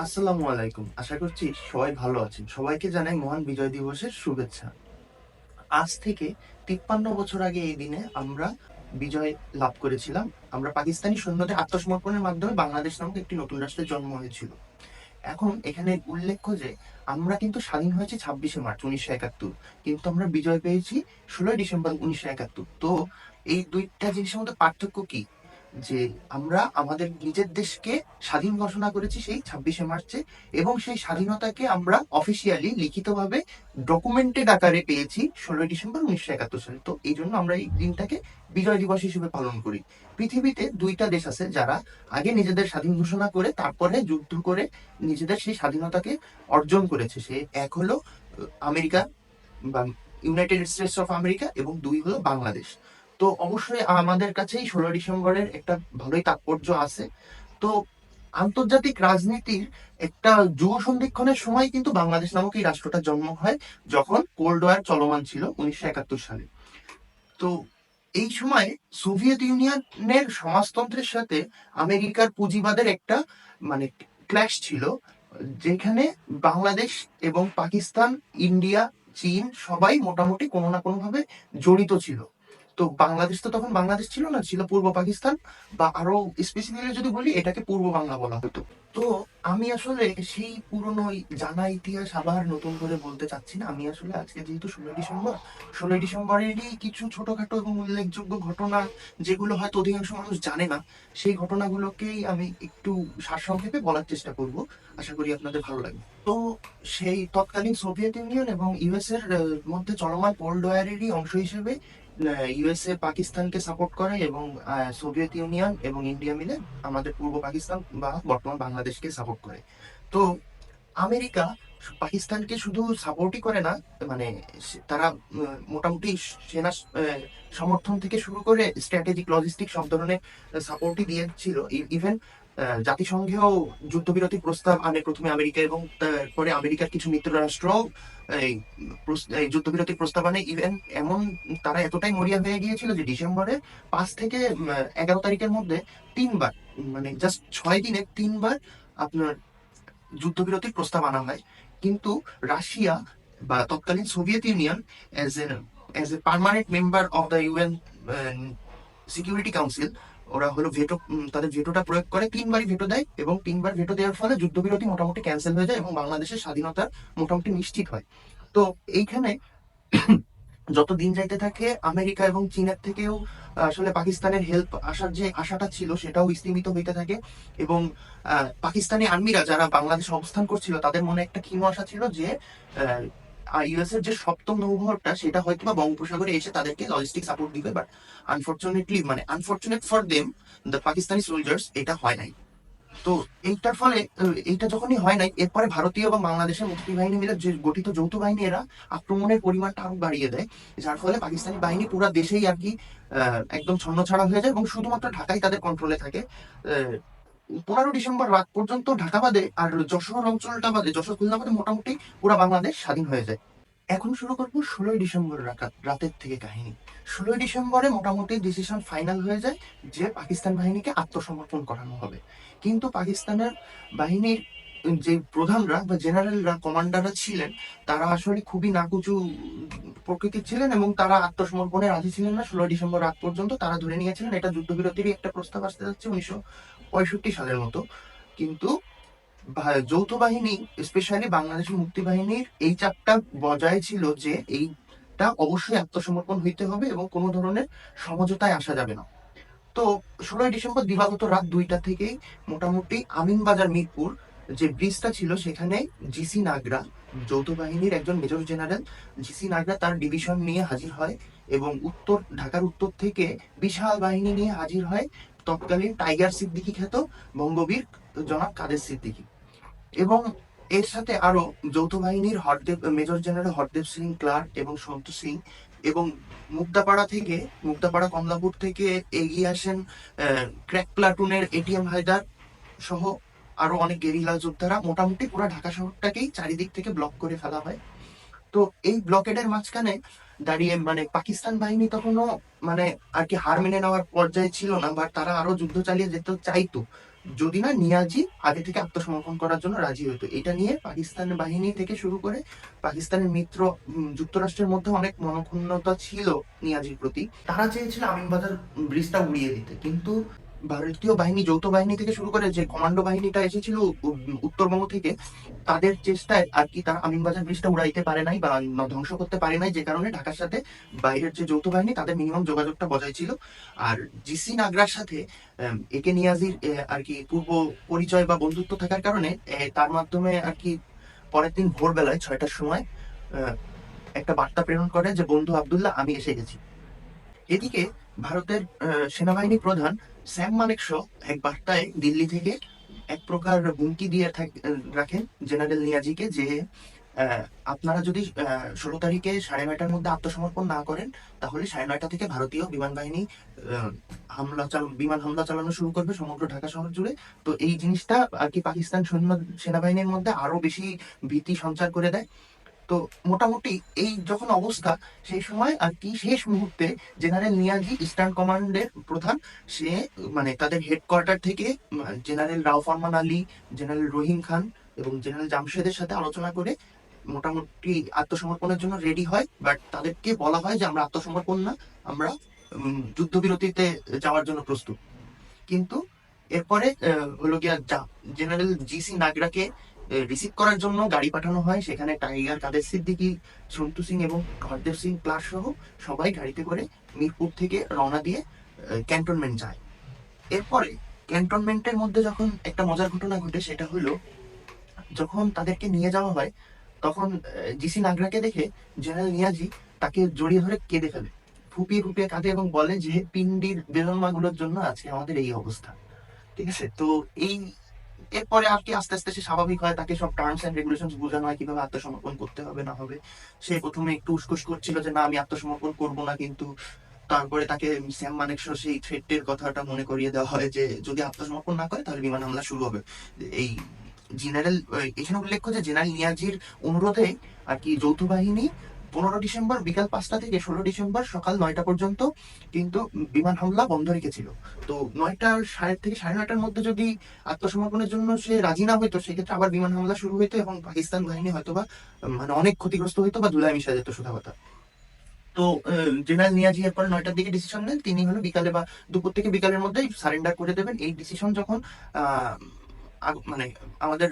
আসসালামু আলাইকুম। আশা করছি সবাই ভালো আছেন। সবাইকে জানাই মহান বিজয় দিবসের শুভেচ্ছা। আজ থেকে ৫৩ বছর আগে এই দিনে আমরা বিজয় লাভ করেছিলাম। আমরা পাকিস্তানি সৈন্যদের আত্মসমর্পণের মাধ্যমে বাংলাদেশ নামক একটি নতুন রাষ্ট্রের জন্ম হয়েছিল। এখন এখানে উল্লেখ্য যে আমরা কিন্তু স্বাধীন হয়েছি ২৬শে মার্চ ১৯৭১, কিন্তু আমরা বিজয় পেয়েছি ১৬ই ডিসেম্বর ১৯৭১। তো এই দুইটা জিনিসের মধ্যে পার্থক্য কি? যে আমরা আমাদের নিজের দেশকে স্বাধীন ঘোষণা করেছি সেই ২৬শে মার্চে, এবং সেই স্বাধীনতাকে আমরা অফিসিয়ালি লিখিতভাবে ডকুমেন্টেড আকারে পেয়েছি ১৬ই ডিসেম্বর ১৯৭১ সালে। তো এই জন্য আমরা এই দিনটাকে বিজয় দিবস হিসেবে পালন করি। পৃথিবীতে দুইটা দেশ আছে যারা আগে নিজেদের স্বাধীন ঘোষণা করে তারপরে যুদ্ধ করে নিজেদের সেই স্বাধীনতাকে অর্জন করেছে। সে এক হলো আমেরিকা বা ইউনাইটেড স্টেটস অফ আমেরিকা, এবং দুই হলো বাংলাদেশ। তো অবশ্যই আমাদের কাছেই ১৬ ডিসেম্বরের একটা ভালোই তাৎপর্য আছে। তো আন্তর্জাতিক রাজনীতির একটা যুগ সন্ধিক্ষণের সময় কিন্তু বাংলাদেশ নামক এই রাষ্ট্রটা জন্ম হয়, যখন কোল্ড ওয়ার চলমান ছিল ১৯৭১ সালে। তো এই সময় সোভিয়েত ইউনিয়নের সমাজতন্ত্রের সাথে আমেরিকার পুঁজিবাদের একটা মানে ক্ল্যাশ ছিল, যেখানে বাংলাদেশ এবং পাকিস্তান, ইন্ডিয়া, চীন সবাই মোটামুটি কোনো না কোনো ভাবে জড়িত ছিল। তো বাংলাদেশ তো তখন বাংলাদেশ ছিল না, ছিল পূর্ব পাকিস্তান, বা আরো স্পেসিফিক্যালি যদি বলি এটাকে পূর্ব বাংলা বলা হতো। তো আমি আসলে সেই পুরনো জানা ইতিহাস আবার নতুন করে বলতে চাচ্ছি না। আমি আসলে আজকে যেহেতু ১৬ই ডিসেম্বরেরই কিছু ছোটখাটো এবং উল্লেখযোগ্য ঘটনা, যেগুলো হয়তো অধিকাংশ মানুষ জানে না, সেই ঘটনাগুলোকেই আমি একটু সারসংক্ষেপে বলার চেষ্টা করব। আশা করি আপনাদের ভালো লাগবে। তো সেই তৎকালীন সোভিয়েত ইউনিয়ন এবং ইউএস এর মধ্যে চলমান কোল্ড ওয়ারেরই অংশ হিসেবে ইউএসএ পাকিস্তানকে সাপোর্ট করে, এবং সোভিয়েত ইউনিয়ন এবং ইন্ডিয়া মিলে আমাদের পূর্ব পাকিস্তান বা বর্তমান বাংলাদেশকে সাপোর্ট করে। তো আমেরিকা পাকিস্তানকে শুধু সাপোর্টই করে না, মানে তারা মোটামুটি সেনা সমর্থন থেকে শুরু করে স্ট্র্যাটেজিক, লজিস্টিক সব ধরনের সাপোর্টই দিয়েছিল। ইভেন জাতিসংঘেও যুদ্ধবিরতির প্রস্তাব আনে প্রথমে আমেরিকা, এবং তারপরে আমেরিকার কিছু মিত্র রাষ্ট্র এই এই যুদ্ধবিরতির প্রস্তাব আনে। ইভেন এমন তারা এতটাই মরিয়া হয়ে গিয়েছিল যে ডিসেম্বরে ৫ থেকে ১১ তারিখের মধ্যে তিনবার, মানে জাস্ট ৬ দিনে তিনবার আপনার যুদ্ধবিরতির প্রস্তাব আনা হয়। কিন্তু রাশিয়া বা তৎকালীন Soviet union as a permanent member of the UN security council, ওরা হলো ভেটো, তাদের ভেটোটা প্রয়োগ করে, তিনবারই ভেটো দেয়, এবং তিনবার ভেটো দেওয়ার ফলে যুদ্ধবিরতি মোটামুটি ক্যান্সেল হয়ে যায় এবং বাংলাদেশের স্বাধীনতা মোটামুটি নিশ্চিত হয়। তো এইখানে যত দিন যাইতে থাকে আমেরিকা এবং চীনের থেকেও আসলে পাকিস্তানের হেল্প আসার যে আশাটা ছিল সেটাও স্তীমিত হইতে থাকে, এবং পাকিস্তানি আর্মিরা যারা বাংলাদেশে অবস্থান করছিল তাদের মনে একটা ক্ষীণ আশা ছিল যে ইউএস এর যে সপ্তম নৌবহরটা সেটা হয়তো বা বঙ্গোপসাগরে এসে তাদেরকে লজিস্টিক সাপোর্ট দিবে। বাট আনফরচুনেটলি, মানে unfortunate for them, the Pakistani soldiers, এটা হয় নাই। তো এইটার ফলে এইটা যখনই হয় নাই, এরপরে ভারতীয় এবং বাংলাদেশের মুক্তিবাহিনী মিলে যে গঠিত যৌথ বাহিনী, এরা আক্রমণের পরিমাণটা আরো বাড়িয়ে দেয়, যার ফলে পাকিস্তানি বাহিনী পুরো দেশেই আর কি একদম ছন্নছাড়া হয়ে যায়, এবং শুধুমাত্র ঢাকাই তাদের কন্ট্রোলে থাকে। ১৫ ডিসেম্বর রাত পর্যন্ত ঢাকা বাদে আর যশোর অঞ্চলটা বাদে, যশোর খুলনা বাদে মোটামুটি পুরো বাংলাদেশ স্বাধীন হয়ে যায়। এখন শুরু করবো ১৬ই ডিসেম্বর রাতের থেকে কাহিনী। ১৬ই ডিসেম্বরে মোটামুটি ডিসিশন ফাইনাল হয়ে যায় যে পাকিস্তান বাহিনীকে আত্মসমর্পণ করানো হবে। কিন্তু পাকিস্তানের বাহিনীর যে প্রধানরা বা জেনারেলরা, কমান্ডাররা ছিলেন, তারা আসলে খুবই নাকুচু প্রকৃতির ছিলেন, এবং তারা আত্মসমর্পণে রাজি ছিলেন না। ১৬ই ডিসেম্বর রাত পর্যন্ত তারা ধরে নিয়েছিলেন এটা যুদ্ধবিরতিরই একটা প্রস্তাব আসতে যাচ্ছে ১৯৬৫ সালের মতো। কিন্তু যৌথ বাহিনী, স্পেশালি বাংলাদেশের মুক্তিবাহিনীর এই চাপটা বজায় ছিল যে এইটা অবশ্যই আত্মসমর্পণ হইতে হবে এবং কোনো ধরনের সমঝোতায় আসা যাবে না। তো ১৬ই ডিসেম্বর দিবাগত রাত ২টা থেকেই মোটামুটি আমিনবাজার মিরপুর যে ব্রিজটা ছিল সেখানে জিসি নাগরা, যৌথ বাহিনীর একজন মেজর জেনারেল জিসি নাগরা, তার ডিভিশন নিয়ে হাজির হয়, এবং ঢাকার উত্তর থেকে বিশাল বাহিনী নিয়ে হাজির হয় তৎকালীন টাইগার সিদ্দিকী খ্যাত বঙ্গবীর জনাব কাদের সিদ্দিকী। এবং এর সাথে আরো যৌথ বাহিনীর মেজর জেনারেল হরদেব সিং ক্লার্ক এবং সন্তোষ সিং, এবং মুক্তাপাড়া কমলাপুর থেকে এগিয়ে আসেন ক্র্যাক প্লাটুনের এটিএম হায়দার সহ আরো অনেক গেরিলা যোদ্ধারা। মোটামুটি পুরো ঢাকা শহরটাকেই চারিদিক থেকে ব্লক করে ফেলা হয়। তো এই ব্লকেডের মাঝখানে দাঁড়িয়ে, মানে পাকিস্তান বাহিনী তখনও মানে আর কি হার মেনে নেওয়ার পর্যায়ে ছিল না, বা তারা আরো যুদ্ধ চালিয়ে যেতে চাইতো। যদি না নিয়াজি আগে থেকে আত্মসমর্পণ করার জন্য রাজি হতো। এটা নিয়ে পাকিস্তানের বাহিনী থেকে শুরু করে পাকিস্তানের মিত্র যুক্তরাষ্ট্রের মধ্যে অনেক মনোক্ষুণ্ণতা ছিল নিয়াজির প্রতি। তারা চেয়েছিল আমিনবাজার ব্রিজটা উড়িয়ে দিতে, কিন্তু ভারতীয় বাহিনী, যৌথ বাহিনী থেকে শুরু করে যে কমান্ডো বাহিনীটা এসেছিল উত্তরবঙ্গ থেকে, তাদের চেষ্টায় আর কি তারা আমিনবাজার ব্রিজটা উড়াইতে পারে নাই বা ধ্বংস করতে পারে নাই, যে কারণে ঢাকার সাথে বাইরের যে যৌথ বাহিনী তাদের মিনিমাম যোগাযোগটা বজায় ছিল। আর জিসি নাগরার সাথে একে নিয়াজির আর কি পূর্ব পরিচয় বা বন্ধুত্ব থাকার কারণে তার মাধ্যমে আর কি পরের দিন ভোরবেলায় 6টার সময় একটা বার্তা প্রেরণ করে যে বন্ধু আব্দুল্লাহ, আমি এসে গেছি। এদিকে ভারতের সেনাবাহিনী প্রধান স্যাম মানেকশ এক বার্তায় দিল্লি থেকে এক প্রকার হুমকি দিয়ে রাখেন জেনারেল নিয়াজিকে যে আপনারা যদি 16 তারিখে 9:30টার মধ্যে আত্মসমর্পণ না করেন, তাহলে 9:30 থেকে ভারতীয় বিমান বাহিনী বিমান হামলা চালানো শুরু করবে সমগ্র ঢাকা শহর জুড়ে। তো এই জিনিসটা আর কি পাকিস্তান সেনাবাহিনীর মধ্যে আরো বেশি ভীতি সঞ্চার করে দেয়। তো মোটামুটি এই যখন অবস্থা, সেই সময় আর কি শেষ মুহূর্তে জেনারেল নিয়াজি, ইস্টার্ন কমান্ডের প্রধান, সে মানে তাদের হেডকোয়ার্টার থেকে জেনারেল রাও ফরমান আলী, জেনারেল রহিম খান এবং জেনারেল জামশেদের সাথে আলোচনা করে মোটামুটি আত্মসমর্পণের জন্য রেডি হয়। বাট তাদেরকে বলা হয় যে আমরা আত্মসমর্পণ না, আমরা যুদ্ধবিরতিতে যাওয়ার জন্য প্রস্তুত। কিন্তু এরপরে হলো গিয়া জেনারেল জিসি নাগরাকে রিসিভ করার জন্য গাড়ি পাঠানো হয়। সেখানে টাইগার কাদের সিদ্দিকী, সন্তু সিং এবং হরদেব সিং ক্লাস সহ সবাই গাড়িতে করে মিরপুর থেকে রওনা দিয়ে ক্যান্টনমেন্ট যায়। এরপরে ক্যান্টনমেন্টের মধ্যে যখন একটা মজার ঘটনা ঘটে, সেটা হলো যখন তাদেরকে নিয়ে যাওয়া হয়, তখন জিসি নাগরাকে দেখে জেনারেল নিয়াজি তাকে জড়িয়ে ধরে কেঁদে ফেলে, ফুপিয়ে ফুপিয়ে কাঁদে এবং বলে যে পিন্ডির বেদনমাগুলোর জন্য আজকে আমাদের এই অবস্থা। ঠিক আছে, তো এই এরপরে আর কি আস্তে আস্তে সে স্বাভাবিক হয়, তাকে সব টার্মস এন্ড রেগুলেশনস বোঝানো হয় কিভাবে আত্মসমর্পণ করতে হবে না হবে। সে প্রথমে একটু উসখুস করছিল যে না আমি আত্মসমর্পণ করব না, কিন্তু তারপরে তাকে স্যাম মানেকশ সেই থ্রেটের কথাটা মনে করিয়ে দেওয়া হয় যে যদি আত্মসমর্পণ না করে তাহলে বিমান হামলা শুরু হবে। এই জেনারেল, এখানে উল্লেখ্য যে জেনারেল নিয়াজির অনুরোধে আর কি যৌথ বাহিনী 15 ডিসেম্বর বিকাল 5টা থেকে 16 ডিসেম্বর সকাল 9টা পর্যন্ত কিন্তু বিমান হামলা বন্ধ রেখেছিল। তো 9টার থেকে 9:30টার মধ্যে যদি আত্মসমর্পণের জন্য সে রাজি না হইতো, সেক্ষেত্রে আবার বিমান হামলা শুরু হইতো এবং পাকিস্তান বাহিনী হয়তোবা মানে অনেক ক্ষতিগ্রস্ত হইতো বা ধুলায় মিশা যেত সোজা কথা। তো জেনারেল নিয়াজি এরপর 9টার দিকে ডিসিশন নেন, তিনি হলো বিকালে বা দুপুর থেকে বিকালের মধ্যেই সারেন্ডার করে দেবেন। এই ডিসিশন যখন আহ মানে আমাদের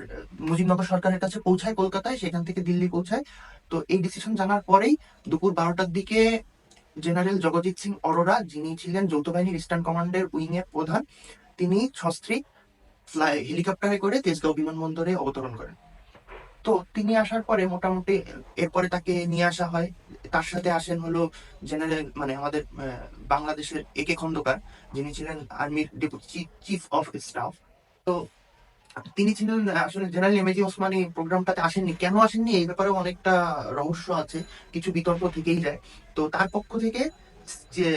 মুজিবনগর সরকারের কাছে পৌঁছায় কলকাতায়, সেখান থেকে দিল্লি পৌঁছায়। তো এই ডিসিশন জানার পরেই দুপুর 12টার দিকে জেনারেল জগজিৎ সিং অরোরা, যিনি ছিলেন যৌথ বাহিনীর ইস্টার্ন কমান্ডের উইং এর প্রধান, তিনি সস্ত্রী হেলিকপ্টারে করে তেজগাঁও বিমানবন্দরে অবতরণ করেন। তো তিনি আসার পরে মোটামুটি এরপরে তাকে নিয়ে আসা হয়। তার সাথে আসেন হলো জেনারেল মানে আমাদের বাংলাদেশের একে খন্দকার, যিনি ছিলেন আর্মির চিফ অফ স্টাফ। তো তিনি ছিলেন আসলে জেনারেল এমএজি ওসমানী প্রোগ্রামটাতে আসেননি। কেন আসেননি এই ব্যাপারেও অনেকটা রহস্য আছে, কিছু বিতর্ক থেকেই যায়। তো তার পক্ষ থেকে যে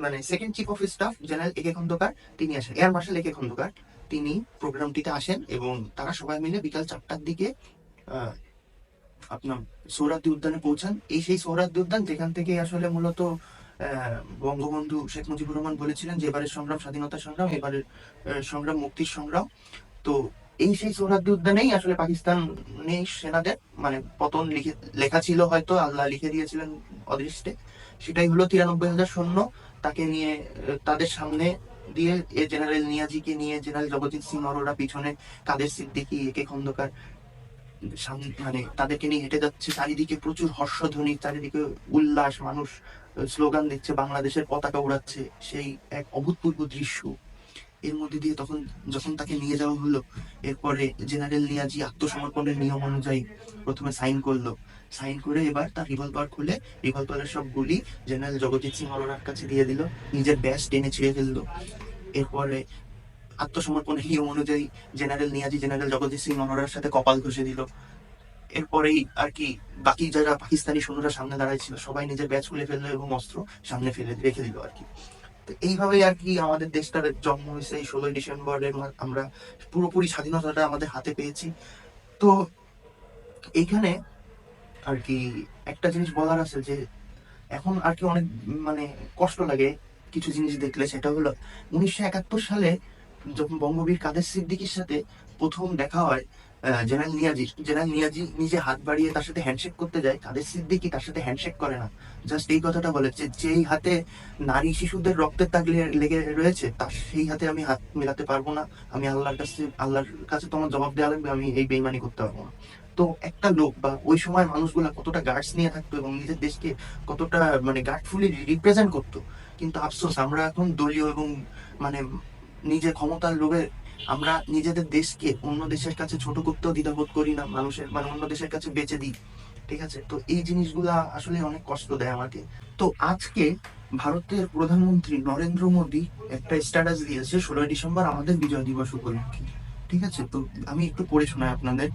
মানে second chief of staff general একে খন্দকার, তিনি আসেন, এয়ার মার্শাল একে খন্দকার, তিনি প্রোগ্রামটিতে আসেন এবং তারা সবাই মিলে বিকাল 4টার দিকে আপনার সোহরাওয়ার্দী উদ্যানে পৌঁছান। এই সেই সোহরাওয়ার্দী উদ্যান যেখান থেকে আসলে মূলত বঙ্গবন্ধু শেখ মুজিবুর রহমান বলেছিলেন যে এবারের সংগ্রাম স্বাধীনতা সংগ্রাম, এবারের সংগ্রাম মুক্তির সংগ্রাম। তো এই সেই সোহরাওয়ার্দী উদ্যানেই আসলে পাকিস্তানি সেনাদের মানে পতন লেখা ছিল, হয়তো আল্লাহ লিখে দিয়েছিলেন অদৃষ্টে। সেটাই হলো 93,000 সৈন্য তাকে নিয়ে তাদের সামনে দিয়ে জেনারেল নিয়াজিকে নিয়ে জেনারেল জগজিৎ সিং অরোরা পিছনে, কাদের সিদ্দিকী, একে খন্দকার সামনে মানে তাদেরকে নিয়ে হেঁটে যাচ্ছে। চারিদিকে প্রচুর হর্ষধ্বনি, চারিদিকে উল্লাস, মানুষ স্লোগান দিচ্ছে, বাংলাদেশের পতাকা উড়াচ্ছে। সেই এক অভূতপূর্ব দৃশ্য। এর মধ্যে দিয়ে তখন যখন তাকে নিয়ে যাওয়া হলো, এরপরে জেনারেল নিয়াজি আত্মসমর্পণের নিয়ম অনুযায়ী প্রথমে সাইন করলো। সাইন করে এবার তার রিভলভার খুলে রিভলভারের সব গুলি জেনারেল জগজিৎ সিং অরোরার কাছে দিয়ে দিল, নিজের ব্যাস টেনে ছিঁড়ে ফেললো। এরপরে আত্মসমর্পণের নিয়ম অনুযায়ী জেনারেল নিয়াজি জেনারেল জগজিৎ সিং অরোরার সাথে কপাল ঘষে দিল। এরপরেই আর কি বাকি যারা পাকিস্তানি সৈন্যরা সামনে দাঁড়ায় ছিল সবাই নিজের ব্যাচ খুলে ফেললো এবং অস্ত্র সামনে ফেলে রেখে দিল আর কি। তো এইভাবেই আর কি আমাদের দেশটার জন্ম হয়েছে। এই 16 ডিসেম্বরের আমরা পুরোপুরি স্বাধীনতাটা আমাদের হাতে পেয়েছি। তো এইখানে আর কি একটা জিনিস বলার আছে যে এখন আর কি অনেক মানে কষ্ট লাগে কিছু জিনিস দেখলে। সেটা হলো 1971 সালে যখন বঙ্গবীর কাদের সিদ্দিকীর সাথে প্রথম দেখা হয় জেনারেল নিয়াজি নিজে হাত বাড়িয়ে তার সাথে হ্যান্ডশেক করতে যায়, কাদের সিদ্দিকী তার সাথে হ্যান্ডশেক করে না। জাস্ট এই কথাটা বলেছে, যেই হাতে নারী শিশুদের রক্তের দাগ লেগে রয়েছে তার সেই হাতে আমি হাত মেলাতে পারবো না। আমি আল্লাহর কাছে তোমার জবাব দেওয়া লাগবে, আমি এই বেইমানি করতে পারবো না। তো একটা লোক বা ওই সময় মানুষগুলা কতটা গার্ডস নিয়ে থাকতো এবং নিজের দেশকে কতটা মানে গার্ডফুলি রিপ্রেজেন্ট করতো। কিন্তু আফসোস আমরা এখন দলীয় এবং মানে নিজের ক্ষমতার লোভে আমরা নিজেদের দেশকে অন্য দেশের কাছে ছোট করতেও দ্বিধাবোধ করি না, মানুষের মানে অন্য দেশের কাছে বেচে দিই। ঠিক আছে, তো এই জিনিসগুলা আসলে অনেক কষ্ট দেয় আমাকে। তো আজকে ভারতের প্রধানমন্ত্রী নরেন্দ্র মোদী একটা স্ট্যাটাস দিয়েছে 16ই ডিসেম্বর আমাদের বিজয় দিবস উপলক্ষে। ঠিক আছে, তো আমি একটু পড়ে শোনাই আপনাদের।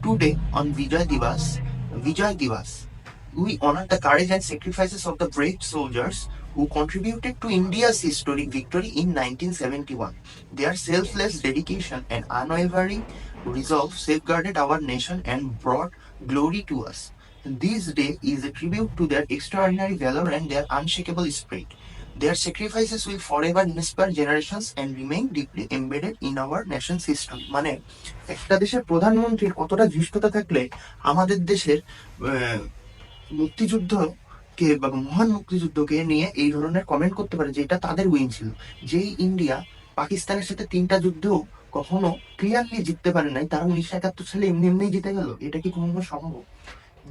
Today on Vijay Diwas, we honor the courage and sacrifices of the brave soldiers who contributed to India's historic victory in 1971. Their selfless dedication and unwavering resolve safeguarded our nation and brought glory to us. This day is a tribute to their extraordinary valor and their unshakable spirit. Their sacrifices will forever inspire generations and remain deeply embedded in our nation's history. মানে একটা দেশের প্রধানমন্ত্রীর কতটা ধৃষ্টতা থাকলে আমাদের দেশের মুক্তিযুদ্ধকে বা মহান মুক্তিযুদ্ধকে নিয়ে এই ধরনের কমেন্ট করতে পারে যে এটা তাদের উইন ছিল। যেই ইন্ডিয়া পাকিস্তানের সাথে 3টা যুদ্ধেও কখনো ক্লিয়ারলি জিততে পারে নাই, তারা 1971 সালে এমনি এমনি জিতে গেল, এটা কি কোনো সম্ভব?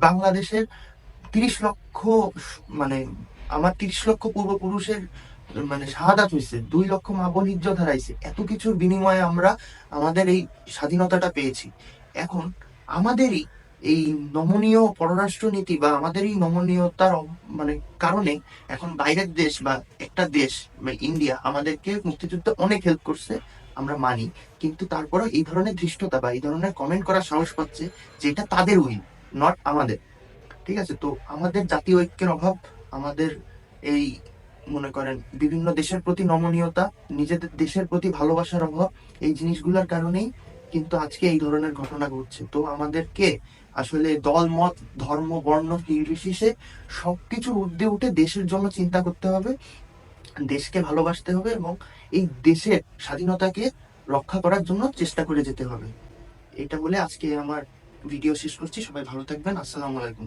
বাংলাদেশের 30 লক্ষ মানে আমার 30 লক্ষ পূর্বপুরুষের মানে শাহাদাত হয়েছে, 2 লক্ষ মা বোন ইজ্জত হারাইছে, এত কিছুর বিনিময়ে আমরা আমাদের এই স্বাধীনতাটা পেয়েছি। এখন আমাদেরই এই নমনীয় পররাষ্ট্র নীতি বা আমাদের এই নমনীয়তার মানে কারণে এখন বাইরের দেশ বা একটা দেশ ইন্ডিয়া আমাদেরকে মুক্তিযুদ্ধে অনেক হেল্প করছে, আমরা মানি। কিন্তু তারপরে এই ধরনের ধৃষ্টতা বা এই ধরনের কমেন্ট করার সাহস পাচ্ছে যে এটা তাদের উইন, নট আমাদের। ঠিক আছে, তো আমাদের জাতীয় ঐক্যের অভাব, আমাদের এই মনে করেন বিভিন্ন দেশের প্রতি নমনীয়তা, নিজেদের দেশের প্রতি ভালোবাসার অভাব, এই জিনিসগুলোর কারণেই কিন্তু আজকে এই ধরনের ঘটনা ঘটছে। তো আমাদেরকে আসলে দল মত ধর্ম বর্ণ নির্বিশেষে সবকিছুর ঊর্ধ্বে উঠে দেশের জন্য চিন্তা করতে হবে, দেশকে ভালোবাসতে হবে এবং এই দেশের স্বাধীনতাকে রক্ষা করার জন্য চেষ্টা করে যেতে হবে। এটা বলে আজকে আমার ভিডিও শেষ করছি। সবাই ভালো থাকবেন। আসসালামু আলাইকুম।